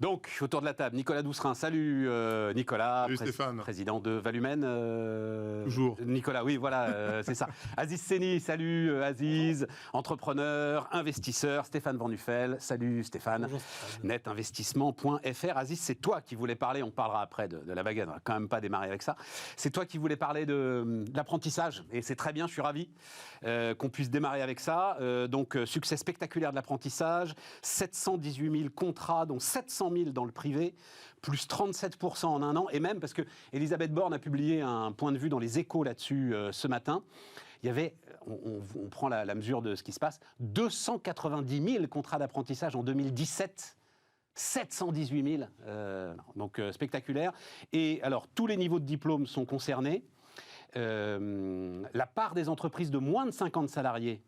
Donc, autour de la table, Nicolas Doucerin. Salut Nicolas, Salut Stéphane. président de Valumène. Toujours. Nicolas, oui, voilà, c'est ça. Aziz Seni, salut Aziz, entrepreneur, investisseur. Stéphane Van Nuffel, salut Stéphane. Bonjour, Stéphane. Netinvestissement.fr. Aziz, c'est toi qui voulais parler, on parlera après de la baguette, on va quand même pas démarrer avec ça. C'est toi qui voulais parler de l'apprentissage, et c'est très bien, je suis ravi qu'on puisse démarrer avec ça. Donc, succès spectaculaire de l'apprentissage, 718 000 contrats, dont 700 000 dans le privé, plus 37% en un an, et même parce que Elisabeth Borne a publié un point de vue dans les Échos là-dessus ce matin. Il y avait, on prend la mesure de ce qui se passe, 290 000 contrats d'apprentissage en 2017. 718 000, donc spectaculaire. Et alors, tous les niveaux de diplôme sont concernés. La part des entreprises de moins de 50 salariés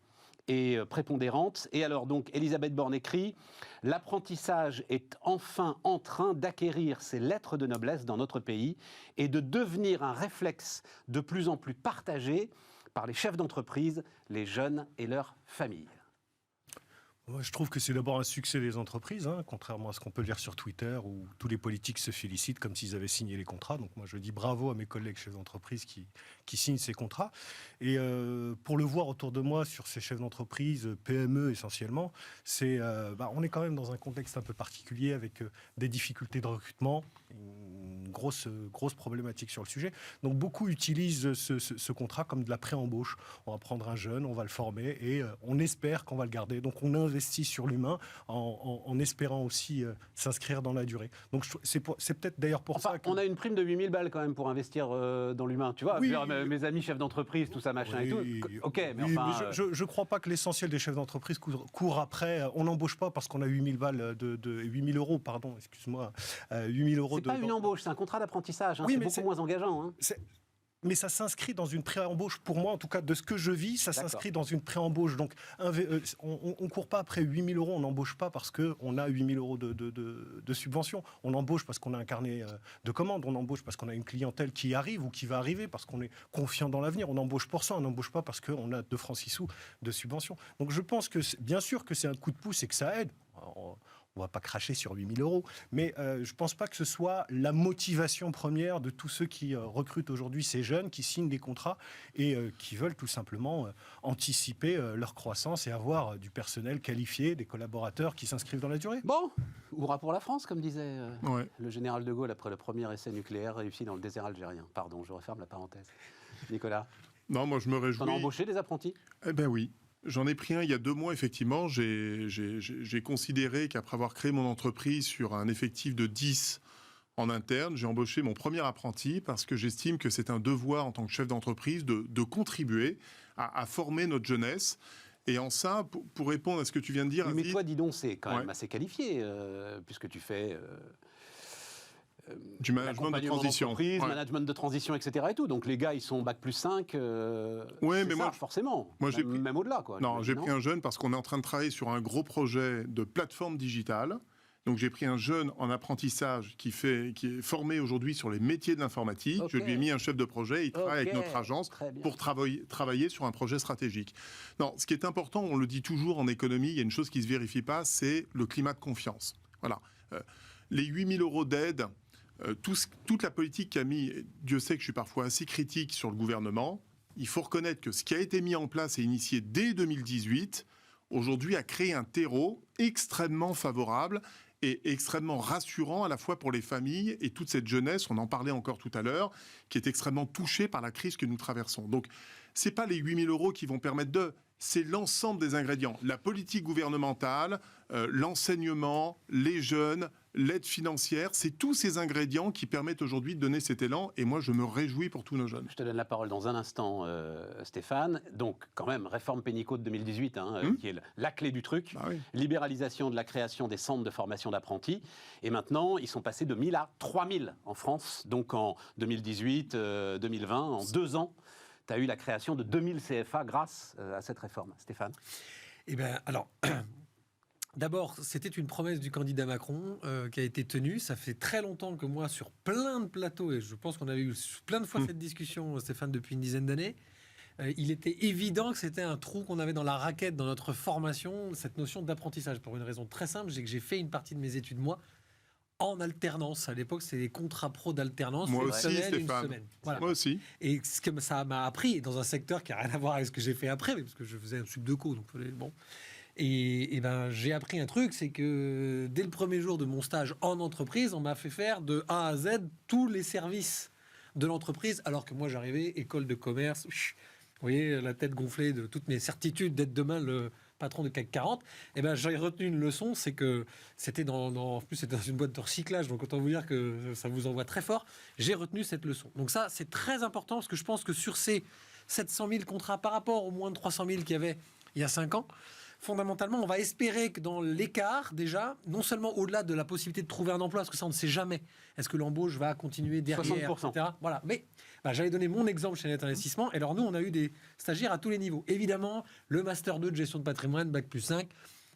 est prépondérante. Et alors, donc, Elisabeth Borne écrit « L'apprentissage est enfin en train d'acquérir ses lettres de noblesse dans notre pays et de devenir un réflexe de plus en plus partagé par les chefs d'entreprise, les jeunes et leurs familles. » Moi, je trouve que c'est d'abord un succès des entreprises, contrairement à ce qu'on peut lire sur Twitter, où tous les politiques se félicitent comme s'ils avaient signé les contrats. Donc moi, je dis bravo à mes collègues chefs d'entreprise qui signent ces contrats. Et pour le voir autour de moi, sur ces chefs d'entreprise, PME essentiellement, on est quand même dans un contexte un peu particulier, avec des difficultés de recrutement, une grosse problématique sur le sujet. Donc beaucoup utilisent ce contrat comme de la pré-embauche. On va prendre un jeune, on va le former et on espère qu'on va le garder. Donc on investit sur l'humain en espérant aussi s'inscrire dans la durée. Donc c'est peut-être d'ailleurs pour ça que... On a une prime de 8 000 balles quand même pour investir dans l'humain. Tu vois, oui, mes amis chefs d'entreprise, tout ça, machin et tout. Ok, mais oui, enfin... mais je ne crois pas que l'essentiel des chefs d'entreprise court après. On n'embauche pas parce qu'on a 8 000 balles 8 000 euros, pardon, excuse-moi. 8 000 euros c'est pas une embauche, c'est un contrat d'apprentissage. Oui, c'est mais beaucoup moins engageant. Mais ça s'inscrit dans une pré-embauche, pour moi, en tout cas, de ce que je vis, ça s'inscrit dans une pré-embauche. Donc, on ne court pas après 8 000 euros, on n'embauche pas parce qu'on a 8 000 euros de subvention. On embauche parce qu'on a un carnet de commandes, on embauche parce qu'on a une clientèle qui arrive ou qui va arriver, parce qu'on est confiant dans l'avenir. On embauche pour ça, on n'embauche pas parce qu'on a 2 francs 6 sous de subvention. Donc, je pense que, bien sûr que c'est un coup de pouce et que ça aide. On ne va pas cracher sur 8 000 euros, mais je ne pense pas que ce soit la motivation première de tous ceux qui recrutent aujourd'hui ces jeunes, qui signent des contrats et qui veulent tout simplement anticiper leur croissance et avoir du personnel qualifié, des collaborateurs qui s'inscrivent dans la durée. Bon, hurrah pour la France, comme disait Ouais. le général de Gaulle après le premier essai nucléaire réussi dans le désert algérien. Pardon, je referme la parenthèse. Nicolas, Non, moi je me réjouis. t'en as embauché des apprentis ? Eh ben oui. J'en ai pris un il y a 2 mois, effectivement. J'ai considéré qu'après avoir créé mon entreprise sur un effectif de 10 en interne, j'ai embauché mon premier apprenti parce que j'estime que c'est un devoir en tant que chef d'entreprise de contribuer à former notre jeunesse. Et en ça, pour répondre à ce que tu viens de dire... Oui, mais toi, dis donc, c'est quand même Ouais. assez qualifié, puisque tu fais... du management de transition. Ouais. Management de transition, etc. Et tout. Donc les gars, ils sont bac plus 5. Ouais, mais ça, moi, forcément. moi, j'ai pris- même au-delà, quoi. Non, j'ai pris un jeune parce qu'on est en train de travailler sur un gros projet de plateforme digitale. Donc j'ai pris un jeune en apprentissage qui est formé aujourd'hui sur les métiers de l'informatique. Ok. Je lui ai mis un chef de projet, il travaille Ok, avec notre agence très bien. pour travailler sur un projet stratégique. Non, ce qui est important, on le dit toujours en économie, il y a une chose qui ne se vérifie pas, c'est le climat de confiance. Voilà. Les 8 000 euros d'aide, toute la politique qu'a mis, Dieu sait que je suis parfois assez critique sur le gouvernement, il faut reconnaître que ce qui a été mis en place et initié dès 2018, aujourd'hui a créé un terreau extrêmement favorable et extrêmement rassurant à la fois pour les familles et toute cette jeunesse, on en parlait encore tout à l'heure, qui est extrêmement touchée par la crise que nous traversons. Donc, ce n'est pas les 8 000 euros qui vont permettre c'est l'ensemble des ingrédients. La politique gouvernementale, l'enseignement, les jeunes, l'aide financière, c'est tous ces ingrédients qui permettent aujourd'hui de donner cet élan. Et moi, je me réjouis pour tous nos jeunes. Je te donne la parole dans un instant, Stéphane. Donc, quand même, réforme pénico de 2018, qui est la clé du truc. Ah oui. Libéralisation de la création des centres de formation d'apprentis. Et maintenant, ils sont passés de 1 000 à 3 000 en France. Donc, en 2018, 2020, en 2 ans, tu as eu la création de 2000 CFA grâce à cette réforme. Stéphane ? Eh bien, alors, d'abord, c'était une promesse du candidat Macron qui a été tenue. Ça fait très longtemps que moi, sur plein de plateaux, et je pense qu'on avait eu plein de fois cette discussion, Stéphane, depuis une dizaine d'années, il était évident que c'était un trou qu'on avait dans la raquette, dans notre formation, cette notion d'apprentissage. Pour une raison très simple, c'est que j'ai fait une partie de mes études, moi, en alternance. À l'époque, c'était des contrats pro d'alternance. Moi une aussi, semaine, une Stéphane. semaine. Voilà. Moi aussi. Et ce que ça m'a appris dans un secteur qui n'a rien à voir avec ce que j'ai fait après, parce que je faisais un subdeco, donc bon. Et ben, j'ai appris un truc, c'est que dès le premier jour de mon stage en entreprise, on m'a fait faire de A à Z tous les services de l'entreprise, alors que moi j'arrivais, école de commerce, vous voyez, la tête gonflée de toutes mes certitudes d'être demain le patron de CAC 40. Et ben, j'ai retenu une leçon, c'est que c'était en plus c'était dans une boîte de recyclage, donc autant vous dire que ça vous envoie très fort. J'ai retenu cette leçon. Donc ça, c'est très important, parce que je pense que sur ces 700 000 contrats par rapport aux moins de 300 000 qu'il y avait il y a 5 ans, fondamentalement, on va espérer que dans l'écart, déjà, non seulement au-delà de la possibilité de trouver un emploi, parce que ça, on ne sait jamais, est-ce que l'embauche va continuer derrière, 60%. etc. Voilà. Mais j'allais donner mon exemple chez Net Investissement. Et alors, nous, on a eu des stagiaires à tous les niveaux. Évidemment, le Master 2 de gestion de patrimoine, Bac plus 5,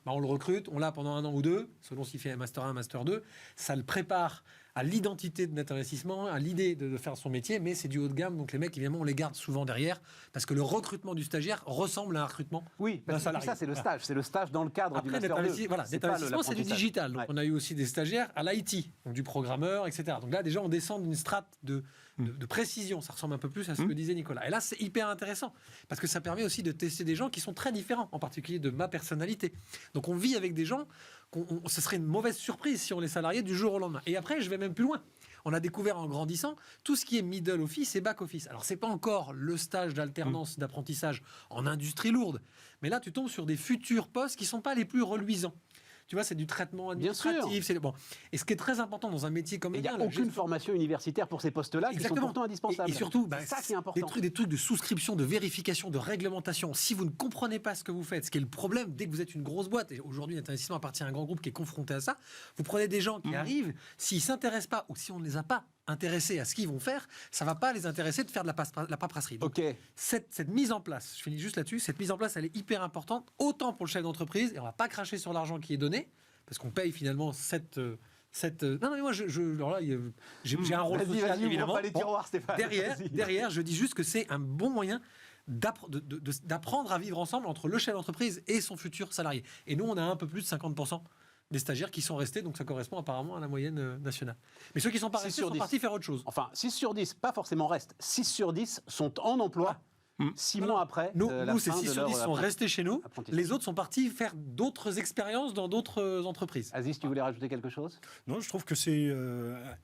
on le recrute, on l'a pendant 1 an ou 2, selon s'il fait un Master 1, Master 2. Ça le prépare à l'identité de Net Investissement, à l'idée de faire son métier, mais c'est du haut de gamme, donc les mecs, évidemment, on les garde souvent derrière, parce que le recrutement du stagiaire ressemble à un recrutement Oui, d'un parce que salarié. ça, c'est le stage. C'est le stage dans le cadre du Après, Master 2. Net C'est pas Investissement, c'est du l'apprentissage. digital. Donc, Ouais. on a eu aussi des stagiaires à l'IT, donc du programmeur, etc. Donc là, déjà, on descend d'une strate de précision. Ça ressemble un peu plus à ce que disait Nicolas. Et là, c'est hyper intéressant, parce que ça permet aussi de tester des gens qui sont très différents, en particulier de ma personnalité. Donc, on vit avec des gens, ce serait une mauvaise surprise si on les salariés du jour au lendemain. Et après, je vais même plus loin. On a découvert en grandissant tout ce qui est middle office et back office. Alors, c'est pas encore le stage d'alternance, d'apprentissage en industrie lourde, mais là, tu tombes sur des futurs postes qui sont pas les plus reluisants. Tu vois, c'est du traitement Bien sûr. administratif. C'est bon. Et ce qui est très important dans un métier comme Et il n'y a le mien, la aucune gestion- formation universitaire pour ces postes-là qui sont Exactement. pourtant indispensables. Et surtout, c'est ça qui est important. des trucs de souscription, de vérification, de réglementation. Si vous ne comprenez pas ce que vous faites, ce qui est le problème dès que vous êtes une grosse boîte, et aujourd'hui Net Investissement appartient à un grand groupe qui est confronté à ça, vous prenez des gens qui arrivent, s'ils ne s'intéressent pas ou si on ne les a pas intéressés à ce qu'ils vont faire, ça ne va pas les intéresser de faire de la paperasserie. Donc, Ok. cette mise en place, je finis juste là-dessus, cette mise en place, elle est hyper importante, autant pour le chef d'entreprise, et on ne va pas cracher sur l'argent qui est donné, parce qu'on paye finalement cette non, mais moi, alors là, j'ai un rôle social, Vas-y, évidemment. ouvre pas les Bon, tiroirs, Stéphane. Vas-y. derrière, je dis juste que c'est un bon moyen d'apprendre à vivre ensemble entre le chef d'entreprise et son futur salarié. Et nous, on a un peu plus de 50% des stagiaires qui sont restés, donc ça correspond apparemment à la moyenne nationale. Mais ceux qui ne sont pas 6 restés sur sont 10. partis faire autre chose. Enfin, 6 sur 10, pas forcément restent. 6 sur 10 sont en emploi 6 mois après. Nous, la c'est fin 6 de sur leur 10 sont restés chez nous. apprentissage. Les autres sont partis faire d'autres expériences dans d'autres entreprises. Aziz, tu voulais rajouter quelque chose? Non, je trouve que c'est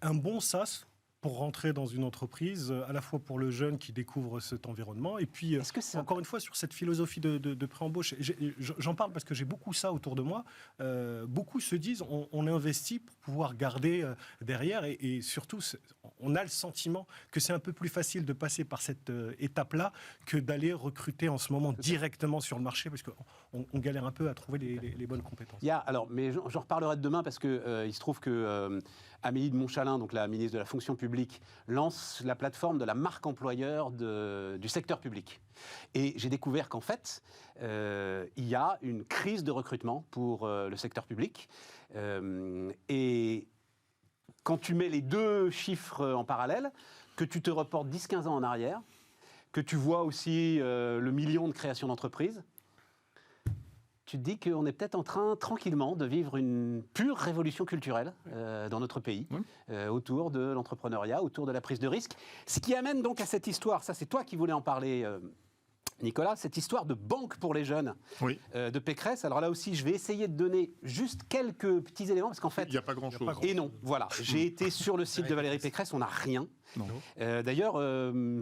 un bon sas pour rentrer dans une entreprise, à la fois pour le jeune qui découvre cet environnement, et puis Est-ce que c'est encore une fois sur cette philosophie de pré-embauche. J'en parle parce que j'ai beaucoup ça autour de moi. Beaucoup se disent on investit pour pouvoir garder derrière, et surtout on a le sentiment que c'est un peu plus facile de passer par cette étape-là que d'aller recruter en ce moment directement sur le marché, parce qu'on galère un peu à trouver les bonnes compétences. Mais j'en reparlerai de demain parce que il se trouve que Amélie de Montchalin, donc la ministre de la fonction publique, lance la plateforme de la marque employeur du secteur public. Et j'ai découvert qu'en fait, il y a une crise de recrutement pour le secteur public. Et quand tu mets les deux chiffres en parallèle, que tu te reportes 10-15 ans en arrière, que tu vois aussi le million de créations d'entreprises, tu te dis qu'on est peut-être en train, tranquillement, de vivre une pure révolution culturelle dans notre pays, autour de l'entrepreneuriat, autour de la prise de risque. Ce qui amène donc à cette histoire, ça c'est toi qui voulais en parler, Nicolas, cette histoire de banque pour les jeunes de Pécresse. Alors là aussi, je vais essayer de donner juste quelques petits éléments, parce qu'en fait... Il n'y a pas grand-chose. Et non, voilà. J'ai été sur le site de Valérie Pécresse, on n'a rien. D'ailleurs,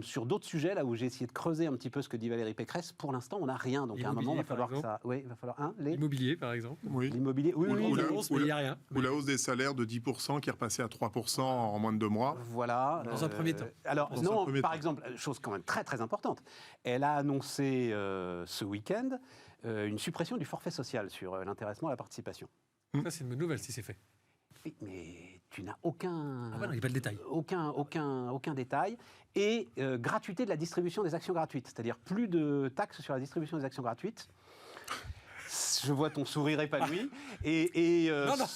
sur d'autres sujets, là où j'ai essayé de creuser un petit peu ce que dit Valérie Pécresse, pour l'instant, on n'a rien. Donc à un moment, il va falloir que ça... Oui, il va falloir... L'immobilier, par exemple. L'immobilier, oui, Il n'y a rien. Ou la hausse des salaires de 10% qui est repassée à 3% en moins de 2 mois. Voilà. Dans un premier temps. Alors, Dans un non, premier par temps. exemple, chose quand même très très importante, elle a annoncé ce week-end une suppression du forfait social sur l'intéressement à la participation. Ça, c'est une bonne nouvelle si c'est fait. Oui, mais tu n'as aucun... Ah bah non, il n'y a pas de détail. Aucun détail. Et gratuité de la distribution des actions gratuites, c'est-à-dire plus de taxes sur la distribution des actions gratuites. je vois ton sourire épanoui. Et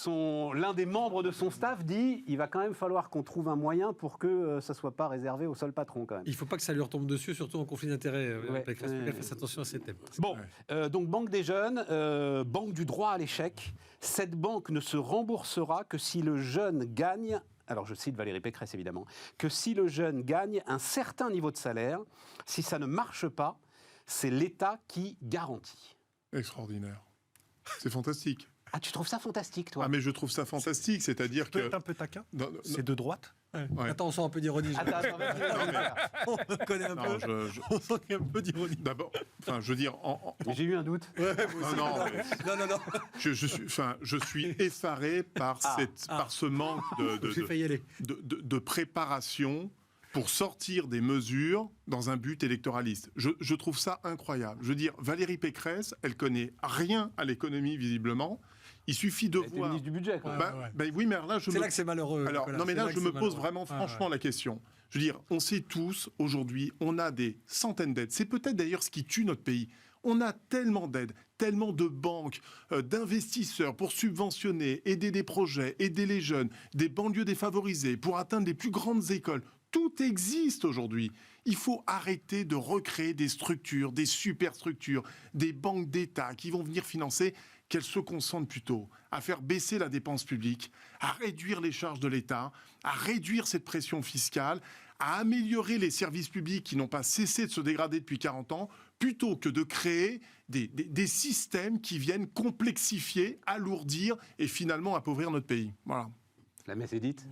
Non. l'un des membres de son staff dit il va quand même falloir qu'on trouve un moyen pour que ça ne soit pas réservé au seul patron quand même. Il ne faut pas que ça lui retombe dessus, surtout en conflit d'intérêts. Ouais. Qu'elle fasse attention à ces thèmes. Bon, donc Banque des Jeunes, banque du droit à l'échec. Cette banque ne se remboursera que si le jeune gagne, alors je cite Valérie Pécresse évidemment, que si le jeune gagne un certain niveau de salaire. Si ça ne marche pas, c'est l'État qui garantit. Extraordinaire. C'est fantastique. Ah, tu trouves ça fantastique, toi? Ah, mais je trouve ça fantastique, c'est-à-dire Peut que... être un peu taquin. Non, C'est de droite. Ouais. Attends, on sent un peu d'ironie. Attends, vas-y. On connaît un peu. On sent qu'il y a un peu d'ironie. D'abord, enfin, je veux dire... J'ai eu un doute. Je suis effaré par ce manque J'ai failli y aller. de préparation pour sortir des mesures dans un but électoraliste. Je trouve ça incroyable. Je veux dire, Valérie Pécresse, elle connaît rien à l'économie, visiblement. Il suffit de Elle était voir... ministre du budget, quoi. Oui, mais là, C'est là que c'est malheureux. Alors, Nicolas. non, mais C'est là, que je c'est me pose malheureux. vraiment franchement la question. Je veux dire, on sait tous, aujourd'hui, on a des centaines d'aides. C'est peut-être d'ailleurs ce qui tue notre pays. On a tellement d'aides, tellement de banques, d'investisseurs pour subventionner, aider des projets, aider les jeunes, des banlieues défavorisées, pour atteindre les plus grandes écoles. Tout existe aujourd'hui. Il faut arrêter de recréer des structures, des superstructures, des banques d'État qui vont venir financer, qu'elles se concentrent plutôt à faire baisser la dépense publique, à réduire les charges de l'État, à réduire cette pression fiscale, à améliorer les services publics qui n'ont pas cessé de se dégrader depuis 40 ans, plutôt que de créer des systèmes qui viennent complexifier, alourdir et finalement appauvrir notre pays. Voilà. La messe est dite.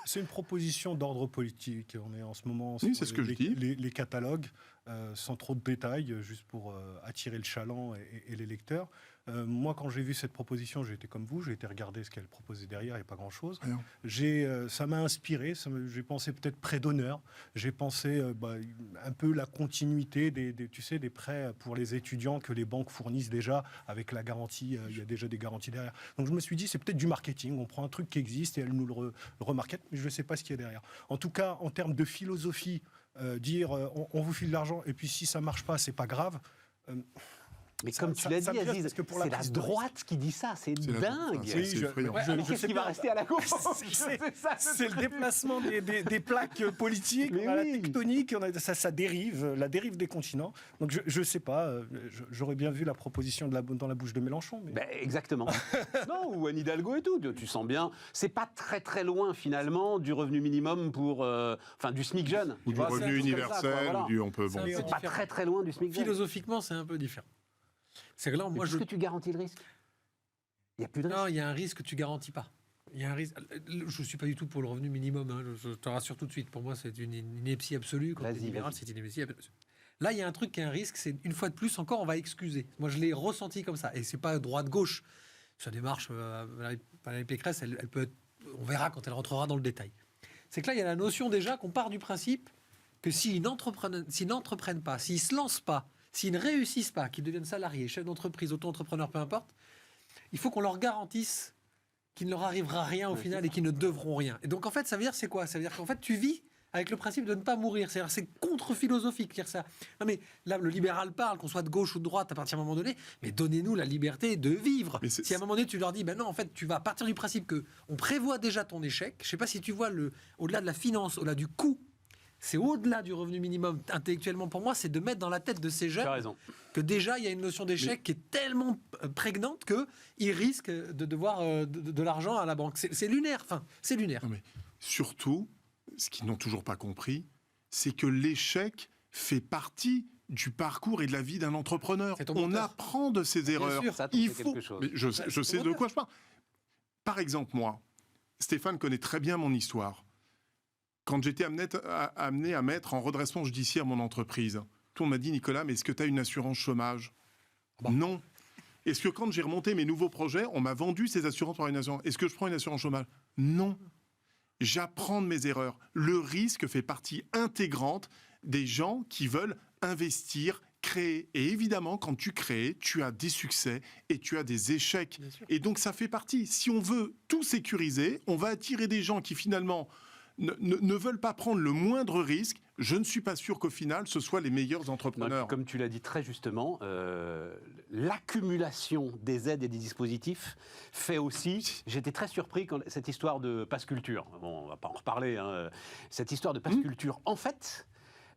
C'est une proposition d'ordre politique. On est en ce moment Oui, c'est ce que je dis. Les catalogues, sans trop de détails, juste pour attirer le chaland et les lecteurs. Moi, quand j'ai vu cette proposition, j'ai été comme vous, j'ai été regarder ce qu'elle proposait derrière, il n'y a pas grand-chose. Ça m'a inspiré, j'ai pensé peut-être prêt d'honneur, j'ai pensé un peu la continuité des prêts pour les étudiants que les banques fournissent déjà, avec la garantie, il y a déjà des garanties derrière. Donc je me suis dit, c'est peut-être du marketing, on prend un truc qui existe et elle nous le remarquette, mais je ne sais pas ce qu'il y a derrière. En tout cas, en termes de philosophie, dire on vous file de l'argent et puis si ça ne marche pas, c'est pas grave. Mais comme tu l'as dit, Aziz, c'est la droite qui dit ça, c'est dingue. C'est effrayant. Mais qu'est-ce qui va rester à la gauche? C'est le déplacement des plaques politiques, Mais la oui. tectonique, ça dérive, la dérive des continents. Donc je ne sais pas, j'aurais bien vu la proposition dans la bouche de Mélenchon. Mais... Ben, exactement. Non, ou Anne Hidalgo et tout. Tu sens bien. C'est pas très très loin finalement du revenu minimum du SMIC jeune. Ou Tu du vois, c'est un revenu truc comme ça, quoi, universel, voilà. ou du... On peut... C'est Bon. un peu C'est pas différent. très très loin du SMIC jeune. Philosophiquement, c'est un peu différent. C'est que là, Mais moi, puisque tu garantis le risque. Il n'y a plus de risque. Non, il y a un risque que tu garantis pas. Il y a un risque. Je suis pas du tout pour le revenu minimum. Hein. Je te rassure tout de suite. Pour moi, c'est une ineptie absolue. Quand tu es libéral, c'est une ineptie absolue. Là, il y a un truc qui est un risque. C'est une fois de plus, encore, on va excuser. Moi, je l'ai ressenti comme ça. Et c'est pas droite-gauche. Sa démarche, Valérie Pécresse, elle peut être, on verra quand elle rentrera dans le détail. C'est que là, il y a la notion déjà qu'on part du principe que s'ils n'entreprennent pas, s'ils se lancent pas, s'ils ne réussissent pas, qu'ils deviennent salariés, chefs d'entreprise, auto-entrepreneurs, peu importe, il faut qu'on leur garantisse qu'il ne leur arrivera rien au final et qu'ils ne devront rien. Et donc, en fait, ça veut dire c'est quoi? Ça veut dire qu'en fait, tu vis avec le principe de ne pas mourir. C'est-à-dire, c'est contre-philosophique dire ça. Non, mais là, le libéral parle, qu'on soit de gauche ou de droite à partir d'un moment donné, mais donnez-nous la liberté de vivre. Si à un moment donné, tu leur dis, ben non, en fait, tu vas partir du principe qu'on prévoit déjà ton échec. Je ne sais pas si tu vois, au-delà de la finance, au-delà du coût, c'est au-delà du revenu minimum intellectuellement pour moi, c'est de mettre dans la tête de ces jeunes que déjà il y a une notion d'échec qui est tellement prégnante qu'ils risquent de devoir de l'argent à la banque. C'est lunaire, c'est lunaire. Non, mais surtout, ce qu'ils n'ont toujours pas compris, c'est que l'échec fait partie du parcours et de la vie d'un entrepreneur. On apprend de ses erreurs. Sûr, ça Il faut. quelque chose. Mais je sais de quoi je parle. Par exemple, moi, Stéphane connaît très bien mon histoire. Quand j'étais amené à mettre en redressement judiciaire mon entreprise, tout le monde m'a dit, Nicolas, mais est-ce que tu as une assurance chômage? Non. Est-ce que quand j'ai remonté mes nouveaux projets, on m'a vendu ces assurances par une assurance? Est-ce que je prends une assurance chômage? Non. J'apprends de mes erreurs. Le risque fait partie intégrante des gens qui veulent investir, créer. Et évidemment, quand tu crées, tu as des succès et tu as des échecs. Et donc, ça fait partie. Si on veut tout sécuriser, on va attirer des gens qui finalement ne veulent pas prendre le moindre risque. Je ne suis pas sûr qu'au final, ce soit les meilleurs entrepreneurs. Non, comme tu l'as dit très justement, l'accumulation des aides et des dispositifs fait aussi... J'étais très surpris quand cette histoire de passe culture, bon, on ne va pas en reparler, hein, cette histoire de passe culture, en fait,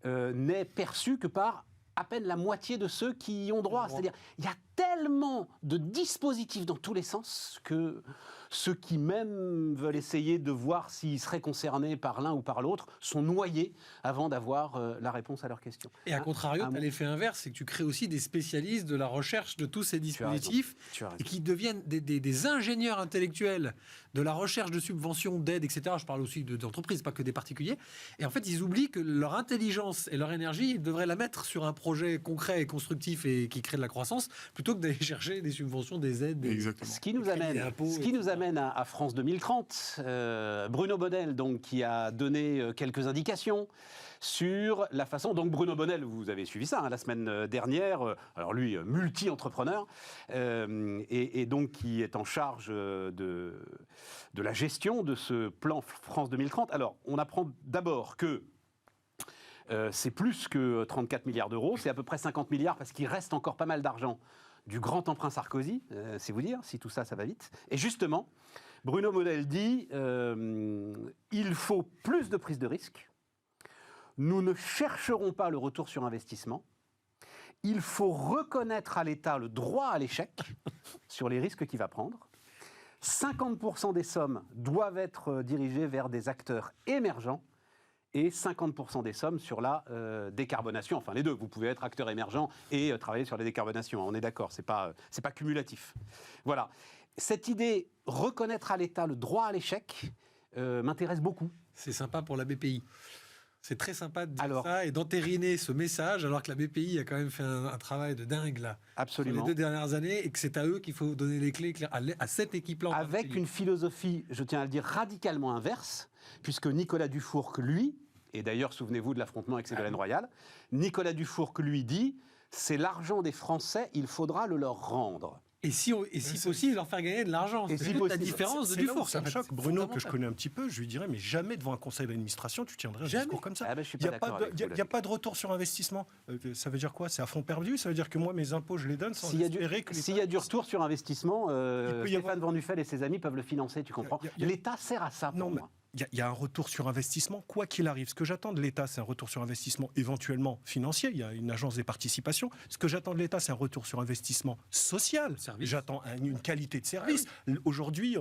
n'est perçue que par à peine la moitié de ceux qui y ont droit. C'est-à-dire, il y a tellement de dispositifs dans tous les sens que ceux qui même veulent essayer de voir s'ils seraient concernés par l'un ou par l'autre sont noyés avant d'avoir la réponse à leurs questions. Et à contrario, tu as l'effet inverse, c'est que tu crées aussi des spécialistes de la recherche de tous ces dispositifs et qui deviennent des ingénieurs intellectuels de la recherche de subventions, d'aides, etc. Je parle aussi d'entreprises, pas que des particuliers. Et en fait, ils oublient que leur intelligence et leur énergie, ils devraient la mettre sur un projet concret et constructif et qui crée de la croissance, plutôt que d'aller chercher des subventions, des aides. Exactement. Ce qui nous amène à France 2030. Bruno Bonnell, donc, qui a donné quelques indications sur la façon... Donc Bruno Bonnell, vous avez suivi ça, hein, la semaine dernière, alors lui, multi-entrepreneur, et donc qui est en charge de la gestion de ce plan France 2030. Alors, on apprend d'abord que c'est plus que 34 milliards d'euros, c'est à peu près 50 milliards, parce qu'il reste encore pas mal d'argent du grand emprunt Sarkozy, c'est vous dire, si tout ça, ça va vite. Et justement, Bruno Bonnell dit il faut plus de prise de risque. Nous ne chercherons pas le retour sur investissement. Il faut reconnaître à l'État le droit à l'échec sur les risques qu'il va prendre. 50% des sommes doivent être dirigées vers des acteurs émergents et 50% des sommes sur la décarbonation. Enfin, les deux. Vous pouvez être acteur émergent et travailler sur la décarbonation. On est d'accord, c'est pas cumulatif. Voilà. Cette idée, reconnaître à l'État le droit à l'échec, m'intéresse beaucoup. C'est sympa pour la BPI. C'est très sympa de dire ça et d'entériner ce message, alors que la BPI a quand même fait un travail de dingue là, absolument, sur les 2 dernières années, et que c'est à eux qu'il faut donner les clés à cette équipe-là. Avec une philosophie, je tiens à le dire, radicalement inverse, puisque Nicolas Dufourcq, lui, et d'ailleurs, souvenez-vous de l'affrontement avec Ségolène Royal, Nicolas Dufourcq, lui, dit « c'est l'argent des Français, il faudra le leur rendre ». Et si possible, leur faire gagner de l'argent. Et c'est la différence de Dufourcq. C'est un choc. Bruno, que je connais un petit peu, je lui dirais, mais jamais devant un conseil d'administration, tu tiendrais un discours comme ça. Ah ben, je suis pas d'accord avec vous, Il n'y a pas de retour sur investissement. Ça veut dire quoi? C'est à fond perdu? Ça veut dire que moi, mes impôts, je les donne sans espérer que... S'il y a du retour sur investissement, Stéphane Van Nuffel et ses amis peuvent le financer, tu comprends? L'État sert à ça, pour moi. Il y a un retour sur investissement, quoi qu'il arrive. Ce que j'attends de l'État, c'est un retour sur investissement éventuellement financier. Il y a une agence des participations. Ce que j'attends de l'État, c'est un retour sur investissement social. J'attends une qualité de service. Aujourd'hui,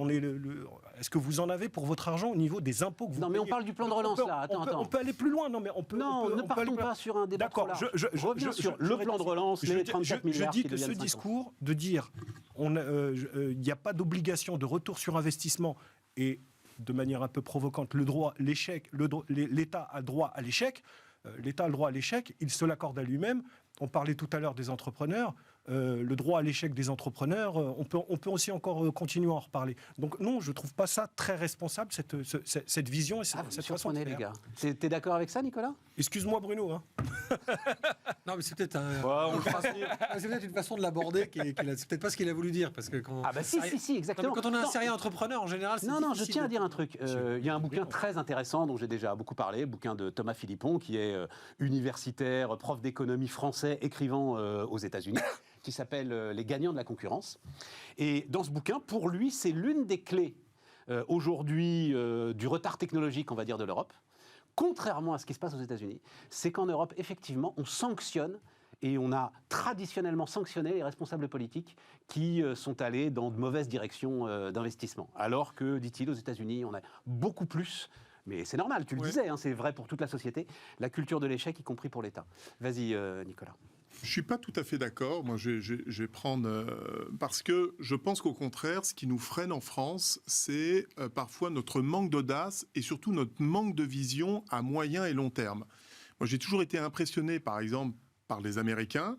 est-ce que vous en avez pour votre argent au niveau des impôts que vous payez? Non, mais on parle du plan de relance, là. Attends. On peut aller plus loin. Non, mais ne partons pas sur un débat trop large. Reviens sur le plan de relance, les 34 milliards. Je dis que ce discours de dire il n'y a pas d'obligation de retour sur investissement et de manière un peu provocante, l'État a droit à l'échec. L'État a le droit à l'échec, il se l'accorde à lui-même. On parlait tout à l'heure des entrepreneurs. Le droit à l'échec des entrepreneurs, on peut aussi encore continuer à en reparler. Donc non, je ne trouve pas ça très responsable, cette vision et cette façon de faire. Les gars. T'es d'accord avec ça, Nicolas? Excuse-moi, Bruno. Hein. Non, mais c'est peut-être une façon de l'aborder c'est peut-être pas ce qu'il a voulu dire. Parce que quand si, exactement. Quand on a un sérieux entrepreneur, en général, c'est Non, je tiens à dire un truc. Il y a un bouquin très intéressant dont j'ai déjà beaucoup parlé, bouquin de Thomas Philippon, qui est universitaire, prof d'économie français, écrivant aux États-Unis, qui s'appelle Les gagnants de la concurrence. Et dans ce bouquin, pour lui, c'est l'une des clés aujourd'hui du retard technologique, on va dire, de l'Europe, contrairement à ce qui se passe aux États-Unis. C'est qu'en Europe, effectivement, on sanctionne, et on a traditionnellement sanctionné les responsables politiques qui sont allés dans de mauvaises directions d'investissement. Alors que, dit-il, aux États-Unis, on a beaucoup plus... Mais c'est normal, tu le disais, hein, c'est vrai pour toute la société, la culture de l'échec, y compris pour l'État. Vas-y, Nicolas. Je ne suis pas tout à fait d'accord. Moi, je vais prendre... parce que je pense qu'au contraire, ce qui nous freine en France, c'est parfois notre manque d'audace et surtout notre manque de vision à moyen et long terme. Moi, j'ai toujours été impressionné, par exemple, par les Américains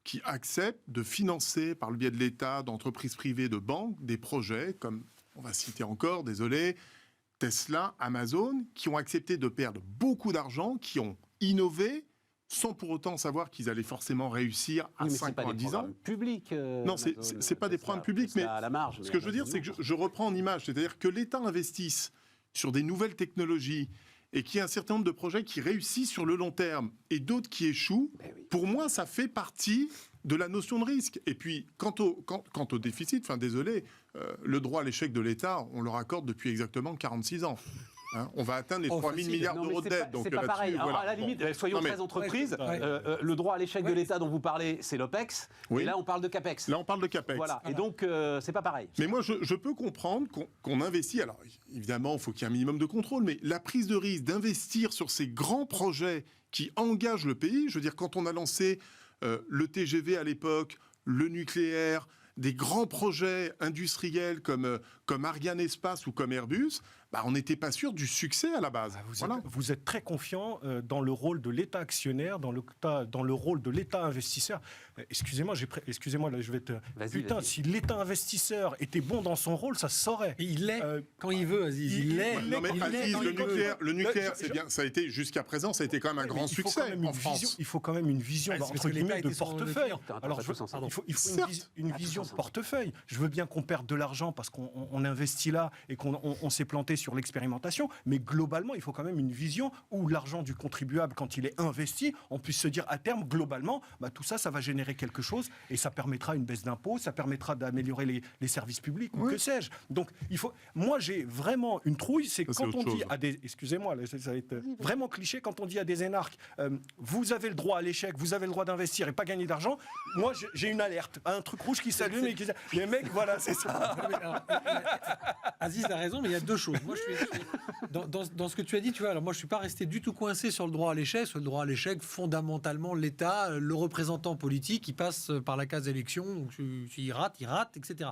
qui acceptent de financer, par le biais de l'État, d'entreprises privées, de banques, des projets comme, on va citer encore, désolé, Tesla, Amazon, qui ont accepté de perdre beaucoup d'argent, qui ont innové, sans pour autant savoir qu'ils allaient forcément réussir à 5 ans, 10 ans. Publics, non, c'est pas des programmes publics, mais à la marge, ce que je veux dire, c'est que je reprends en image, c'est-à-dire que l'État investisse sur des nouvelles technologies et qu'il y a un certain nombre de projets qui réussissent sur le long terme et d'autres qui échouent. Pour moi, ça fait partie de la notion de risque. Et puis, quant au déficit, le droit à l'échec de l'État, on le raccorde depuis exactement 46 ans. Hein, on va atteindre les 3 000 milliards d'euros de dette. C'est pas pareil. Alors, à la limite, soyons très entreprises. Le droit à l'échec de l'État dont vous parlez, c'est l'OPEX. Oui. Et là, on parle de CAPEX. Là, on parle de CAPEX. Voilà. Et donc, c'est pas pareil. Mais moi, je peux comprendre qu'on investit. Alors, évidemment, il faut qu'il y ait un minimum de contrôle. Mais la prise de risque d'investir sur ces grands projets qui engagent le pays, je veux dire, quand on a lancé le TGV à l'époque, le nucléaire, des grands projets industriels comme Ariane Espace ou comme Airbus, on n'était pas sûr du succès à la base. Vous êtes très confiant dans le rôle de l'État actionnaire, dans le rôle de l'État investisseur. Excusez-moi, là, je vais te... Putain, si l'État investisseur était bon dans son rôle, ça se saurait. Et il l'est quand il veut, Aziz. Il l'est. Non mais Aziz, le nucléaire, c'est bien. Ça a été jusqu'à présent, ça a été quand même un grand succès en France. Il faut quand même une vision entre guillemets de portefeuille. Alors, il faut une vision de portefeuille. Je veux bien qu'on perde de l'argent parce qu'on investit là et qu'on s'est planté sur l'expérimentation, mais globalement, il faut quand même une vision où l'argent du contribuable, quand il est investi, on puisse se dire à terme, globalement, tout ça, ça va générer quelque chose et ça permettra une baisse d'impôts, ça permettra d'améliorer les services publics ou que sais-je. Donc, moi, j'ai vraiment une trouille, c'est quand on dit à des... Excusez-moi, ça va être vraiment cliché, quand on dit à des énarques, vous avez le droit à l'échec, vous avez le droit d'investir et pas gagner d'argent, moi, j'ai une alerte, un truc rouge qui s'allume et qui dit, les mecs, voilà, c'est ça. Aziz a raison, mais il y a deux choses. Moi, dans ce que tu as dit, tu vois, alors moi, je suis pas resté du tout coincé sur le droit à l'échec. Sur le droit à l'échec, fondamentalement, l'État, le représentant politique, il passe par la case élection, donc il rate, etc.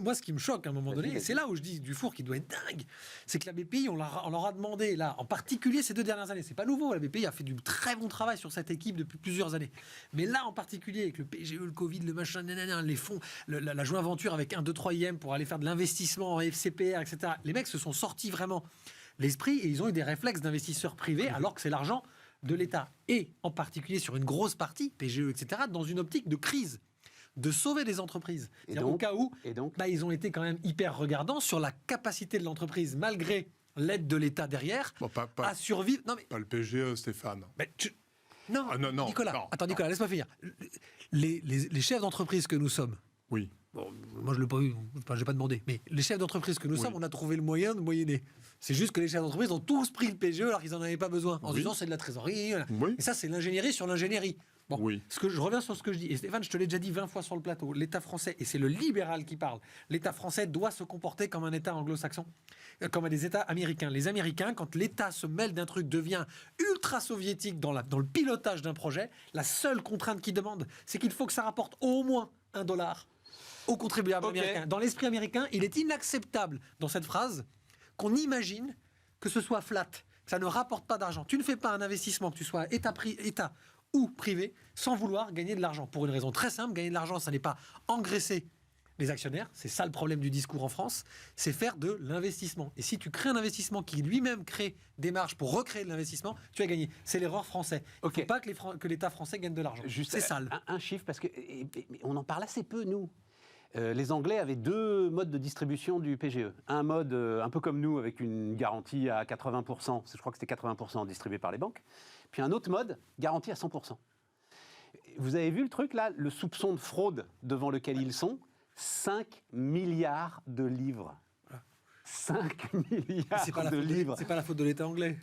Moi, ce qui me choque à un moment donné, et c'est là où je dis Dufour qui doit être dingue, c'est que la BPI, on leur a demandé, là, en particulier ces 2 dernières années, c'est pas nouveau, la BPI a fait du très bon travail sur cette équipe depuis plusieurs années. Mais là, en particulier, avec le PGE, le Covid, le machin, les fonds, la joint venture avec 1, 2, 3 IM pour aller faire de l'investissement en FCPR, etc. Les mecs se sont sortis vraiment l'esprit et ils ont eu des réflexes d'investisseurs privés alors que c'est l'argent de l'État. Et en particulier sur une grosse partie, PGE, etc., dans une optique de crise, de sauver des entreprises. Au cas où, ils ont été quand même hyper regardants sur la capacité de l'entreprise, malgré l'aide de l'État derrière, à survivre. Non, mais... Pas le PGE, Stéphane. Non, Nicolas. Non. Attends, Nicolas, laisse-moi finir. Les chefs d'entreprise que nous sommes, oui. Bon, moi, je ne l'ai pas eu, j'ai pas demandé. Mais les chefs d'entreprise que nous sommes, on a trouvé le moyen de moyenner. C'est juste que les chefs d'entreprise ont tous pris le PGE alors qu'ils n'en avaient pas besoin. En se disant, c'est de la trésorerie. Oui. Et ça, c'est l'ingénierie sur l'ingénierie. Bon, oui. Je reviens sur ce que je dis. Et Stéphane, je te l'ai déjà dit 20 fois sur le plateau. L'État français, et c'est le libéral qui parle, l'État français doit se comporter comme un État anglo-saxon, comme des États américains. Les Américains, quand l'État se mêle d'un truc, devient ultra-soviétique dans le pilotage d'un projet, la seule contrainte qu'ils demandent, c'est qu'il faut que ça rapporte au moins $1 aux contribuables américains. Dans l'esprit américain, il est inacceptable dans cette phrase qu'on imagine que ce soit flat, que ça ne rapporte pas d'argent. Tu ne fais pas un investissement, que tu sois État ou privé, sans vouloir gagner de l'argent. Pour une raison très simple, gagner de l'argent, ça n'est pas engraisser les actionnaires. C'est ça le problème du discours en France, c'est faire de l'investissement. Et si tu crées un investissement qui lui-même crée des marges pour recréer de l'investissement, tu as gagné. C'est l'erreur française. Il ne faut pas que l'État français gagne de l'argent. C'est sale. Un chiffre, parce qu'on en parle assez peu, nous. Les Anglais avaient 2 modes de distribution du PGE. Un mode un peu comme nous, avec une garantie à 80%, je crois que c'était 80% distribué par les banques. Puis un autre mode, garantie à 100%. Vous avez vu le truc là, le soupçon de fraude devant lequel ils sont, 5 milliards de livres. 5 milliards de livres. C'est pas la faute de l'État anglais.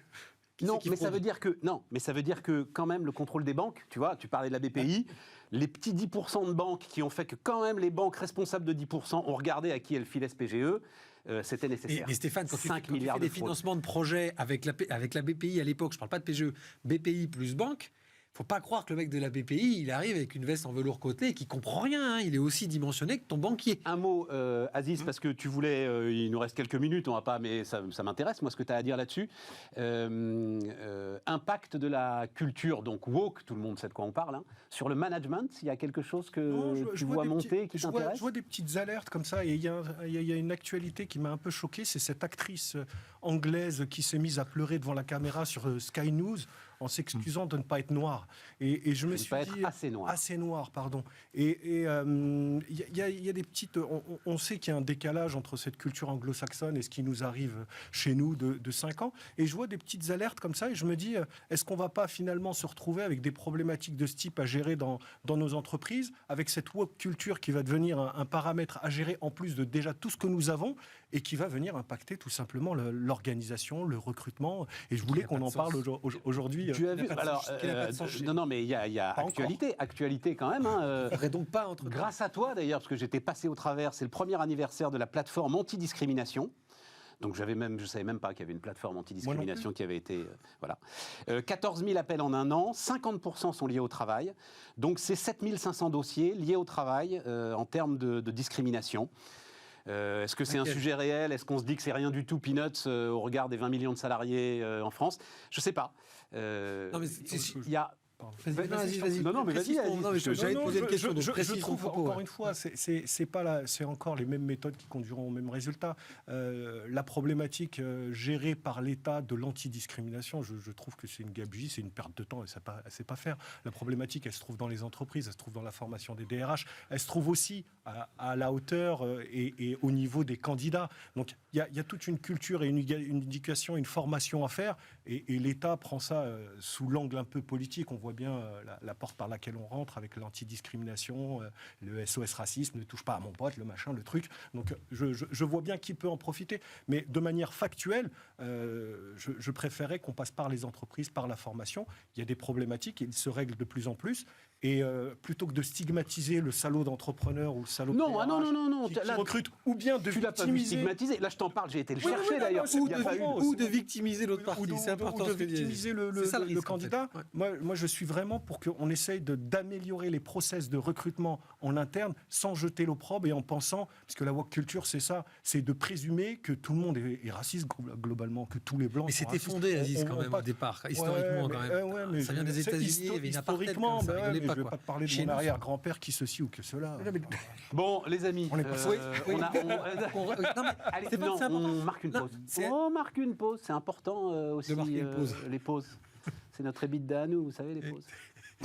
Non, mais ça veut dire que quand même le contrôle des banques, tu vois, tu parlais de la BPI, les petits 10% de banques qui ont fait que quand même les banques responsables de 10% ont regardé à qui elles filaient ce PGE, c'était nécessaire. Et Stéphane, quand tu fais des financements de projets avec la BPI à l'époque, je ne parle pas de PGE, BPI plus banque, faut pas croire que le mec de la BPI, il arrive avec une veste en velours côtelé et qu'il comprend rien. Hein. Il est aussi dimensionné que ton banquet. Un mot, Aziz, parce que tu voulais... il nous reste quelques minutes, on va pas, mais ça m'intéresse, moi, ce que tu as à dire là-dessus. Impact de la culture, donc woke, tout le monde sait de quoi on parle, hein, sur le management, il y a quelque chose que tu vois monter qui t'intéresse? Je vois des petites alertes comme ça, et il y a une actualité qui m'a un peu choqué, c'est cette actrice anglaise qui s'est mise à pleurer devant la caméra sur Sky News, en s'excusant de ne pas être noir. Et je me suis pas dit... être assez noir. Assez noir, pardon. Et il y a des petites... On sait qu'il y a un décalage entre cette culture anglo-saxonne et ce qui nous arrive chez nous de 5 ans. Et je vois des petites alertes comme ça et je me dis, est-ce qu'on ne va pas finalement se retrouver avec des problématiques de ce type à gérer dans nos entreprises, avec cette woke culture qui va devenir un paramètre à gérer en plus de déjà tout ce que nous avons et qui va venir impacter tout simplement l'organisation, le recrutement. Et je voulais qu'on en parle aujourd'hui. Tu as vu, alors, non, mais il y a actualité quand même. Hein, donc pas entre grâce à toi d'ailleurs, parce que j'étais passé au travers, c'est le premier anniversaire de la plateforme anti-discrimination. Donc je savais même pas qu'il y avait une plateforme anti-discrimination qui avait été... voilà. 14 000 appels en un an, 50% sont liés au travail. Donc c'est 7 500 dossiers liés au travail en termes de discrimination. Est-ce que c'est un sujet réel? Est-ce qu'on se dit que c'est rien du tout, peanuts, au regard des 20 millions de salariés en France? Je sais pas. Non, mais il y a... Vas-y. Non, mais vas-y. J'allais te poser une question. Je trouve, encore une fois, c'est encore les mêmes méthodes qui conduiront au même résultat. La problématique gérée par l'État de l'antidiscrimination, je trouve que c'est une gabegie, c'est une perte de temps et ça ne sait pas faire. La problématique, elle se trouve dans les entreprises, elle se trouve dans la formation des DRH, elle se trouve aussi à la hauteur et au niveau des candidats. Donc, il y a toute une culture et une éducation, une formation à faire et l'État prend ça sous l'angle un peu politique. On voit bien la porte par laquelle on rentre avec l'antidiscrimination, le SOS racisme, ne touche pas à mon pote, le machin, le truc. Donc je vois bien qui peut en profiter. Mais de manière factuelle, je préférais qu'on passe par les entreprises, par la formation. Il y a des problématiques, ils se règlent de plus en plus. Et plutôt que de stigmatiser le salaud d'entrepreneur ou le salaud de non, qui recrute, ou bien de tu l'as pas vu stigmatiser. Là, je t'en parle, j'ai été le chercher d'ailleurs. Ou de victimiser l'autre partie. C'est important. Ou de victimiser le candidat. En fait. Moi, je suis vraiment pour qu'on essaye d'améliorer les process de recrutement en interne sans jeter l'opprobre et en pensant, parce que la woke culture, c'est ça, c'est de présumer que tout le monde est raciste globalement, que tous les blancs mais sont c'était racistes. fondé, Aziz, quand même, au départ, historiquement quand même. Ça vient des États-Unis, il y avait une apartheid comme ça, rigolez pas. Je ne vais pas te parler de mon arrière-grand-père qui ceci ou que cela. Bon, les amis, on marque une pause. On marque une pause, c'est important aussi. De marquer une pause. Les pauses. C'est notre EBITDA à nous, vous savez, les pauses.